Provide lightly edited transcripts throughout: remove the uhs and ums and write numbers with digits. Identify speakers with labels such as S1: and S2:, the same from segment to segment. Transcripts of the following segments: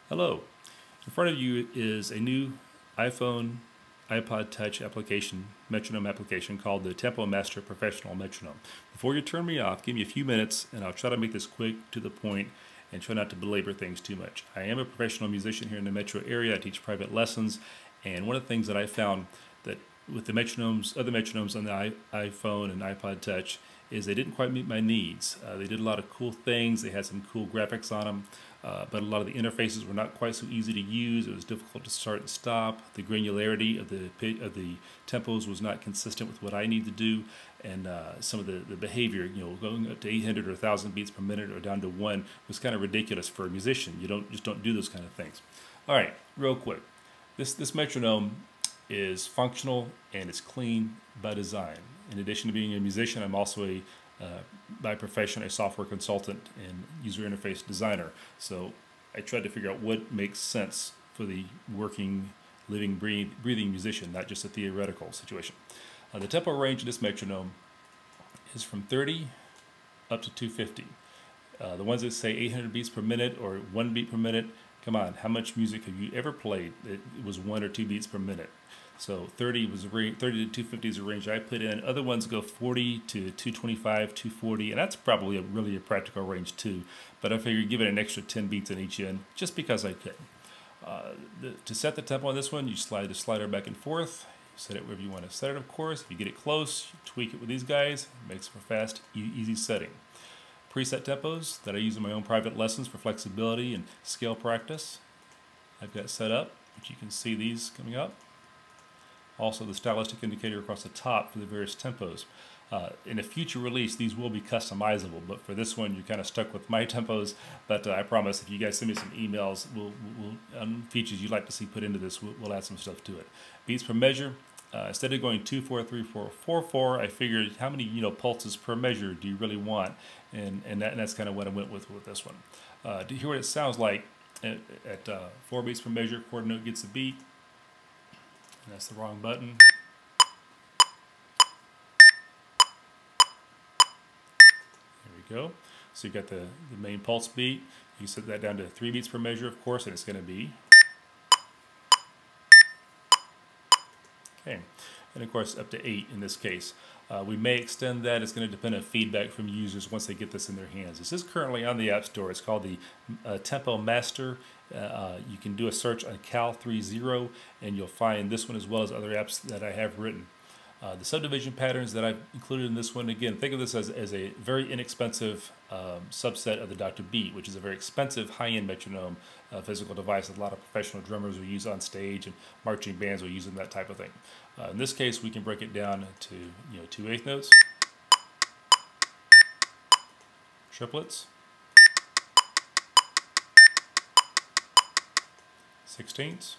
S1: Hello. In front of you is a new iPhone, iPod-Touch application, metronome application called the Tempo Master Professional Metronome. Before you turn me off, give me a few minutes and I'll try to make this quick, to the point, and try not to belabor things too much. I am a professional musician here in the metro area. I teach private lessons, and one of the things that I found that with the metronomes, other metronomes on the iPhone and iPod-Touch, is they didn't quite meet my needs. They did a lot of cool things. They had some cool graphics on them, but a lot of the interfaces were not quite so easy to use. It was difficult to start and stop. The granularity of the tempos was not consistent with what I need to do, and some of the behavior, going up to 800 or 1,000 beats per minute or down to 1 was kind of ridiculous for a musician. You don't do those kind of things. All right, real quick. This metronome is functional and it's clean by design. In addition to being a musician, I'm also by profession a software consultant and user interface designer. So I tried to figure out what makes sense for the working, living, breathing musician, not just a theoretical situation. The tempo range of this metronome is from 30 up to 250. The ones that say 800 beats per minute or 1 beat per minute, come on, how much music have you ever played that it was 1 or 2 beats per minute? So 30 to 250 is a range I put in. Other ones go 40 to 225, 240, and that's probably really a practical range too. But I figured give it an extra 10 beats in each end, just because I could. To set the tempo on this one, you slide the slider back and forth. You set it wherever you want to set it, of course. If you get it close, you tweak it with these guys. It makes for fast, easy setting. Preset tempos that I use in my own private lessons for flexibility and scale practice. I've got set up, which you can see these coming up. Also the stylistic indicator across the top for the various tempos. In a future release, these will be customizable, but for this one, you're kind of stuck with my tempos. But I promise, if you guys send me some emails, features you'd like to see put into this, we'll add some stuff to it. Beats per measure. Instead of going 2, 4, 3, 4, 4, 4, I figured how many pulses per measure do you really want, and that's kind of what I went with this one. To hear what it sounds like at 4 beats per measure, quarter note gets a beat. And that's the wrong button. There we go. So you got the main pulse beat. You set that down to 3 beats per measure, of course, and it's going to be. Okay. And of course up to 8 in this case. We may extend that. It's going to depend on feedback from users once they get this in their hands. This is currently on the App Store. It's called the Tempo Master. You can do a search on Cal30 and you'll find this one as well as other apps that I have written. The subdivision patterns that I've included in this one, again, think of this as a very inexpensive subset of the Dr. Beat, which is a very expensive high-end metronome physical device that a lot of professional drummers will use on stage and marching bands will use them, that type of thing. In this case, we can break it down to 2/8 notes, triplets, 16ths.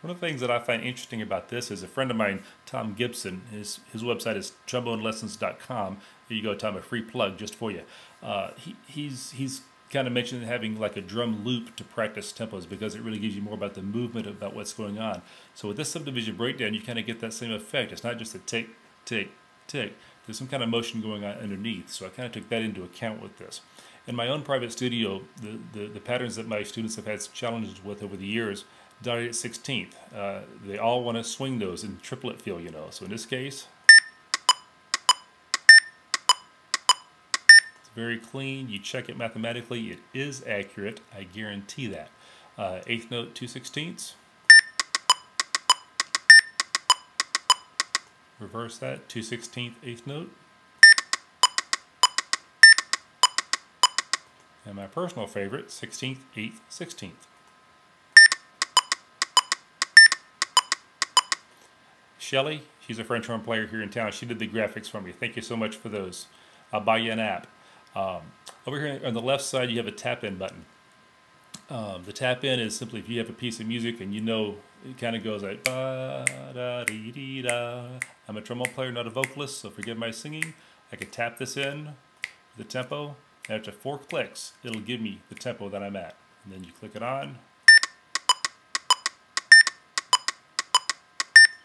S1: One of the things that I find interesting about this is a friend of mine, Tom Gibson, his website is trombonelessons.com. Here you go, Tom, a free plug just for you. He's kind of mentioned having like a drum loop to practice tempos because it really gives you more about the movement, about what's going on. So with this subdivision breakdown, you kind of get that same effect. It's not just a tick, tick, tick. There's some kind of motion going on underneath. So I kind of took that into account with this. In my own private studio, the patterns that my students have had challenges with over the years, dotted at 16th. They all want to swing those in triplet feel, So in this case, it's very clean. You check it mathematically. It is accurate. I guarantee that. 8th note, 2/16. Reverse that, 2/16, 8th note. And my personal favorite, 16th, 8th, 16th. Shelly, she's a French horn player here in town. She did the graphics for me. Thank you so much for those. I'll buy you an app. Over here on the left side, you have a tap-in button. The tap-in is simply if you have a piece of music and it kind of goes like ba-da-dee-dee-da. I'm a trombone player, not a vocalist, so forgive my singing. I can tap this in, the tempo, and after 4 clicks, it'll give me the tempo that I'm at. And then you click it on,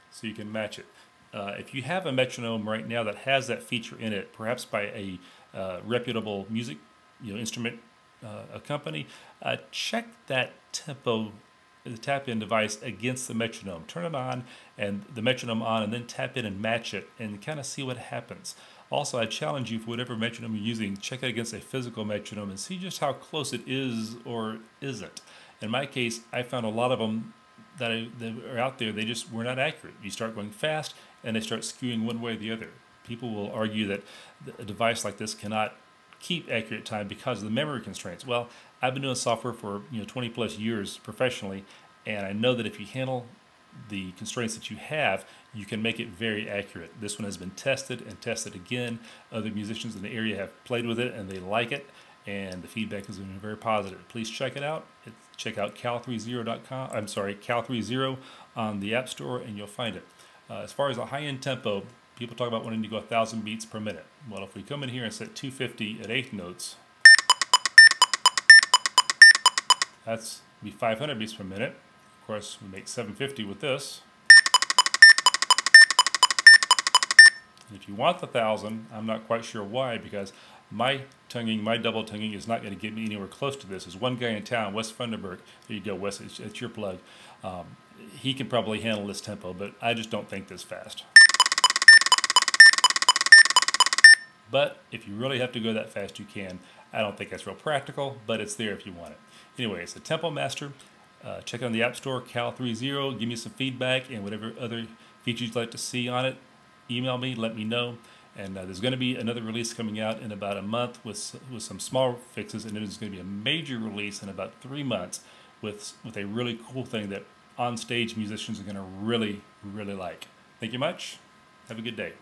S1: so you can match it. If you have a metronome right now that has that feature in it, perhaps by a reputable music instrument company, check that tempo, the tap-in device against the metronome. Turn it on and the metronome on, and then tap in and match it and kind of see what happens. Also, I challenge you, for whatever metronome you're using, check it against a physical metronome and see just how close it is or isn't. In my case, I found a lot of them that are out there, they just were not accurate. You start going fast and they start skewing one way or the other. People will argue that a device like this cannot keep accurate time because of the memory constraints. Well, I've been doing software for 20 plus years professionally, and I know that if you handle the constraints that you have, you can make it very accurate. This one has been tested and tested again. Other musicians in the area have played with it and they like it, and the feedback has been very positive. Please check it out. Check out cal30.com. I'm sorry, cal30 on the App Store, and you'll find it. As far as a high-end tempo, people talk about wanting to go 1,000 beats per minute. Well, if we come in here and set 250 at 8th notes, that's be 500 beats per minute. Of course, we make 750 with this. And if you want the 1,000, I'm not quite sure why, because my double tonguing is not going to get me anywhere close to this. There's one guy in town, Wes Funderburg. There you go, Wes, it's your plug. He can probably handle this tempo, but I just don't think this fast. But if you really have to go that fast, you can. I don't think that's real practical, but it's there if you want it. Anyway, it's a Tempo Master. Check it on the App Store, cal30. Give me some feedback and whatever other features you'd like to see on it. Email me, let me know. And there's going to be another release coming out in about a month with some small fixes, and then there's going to be a major release in about 3 months with a really cool thing that on-stage musicians are going to really, really like. Thank you much. Have a good day.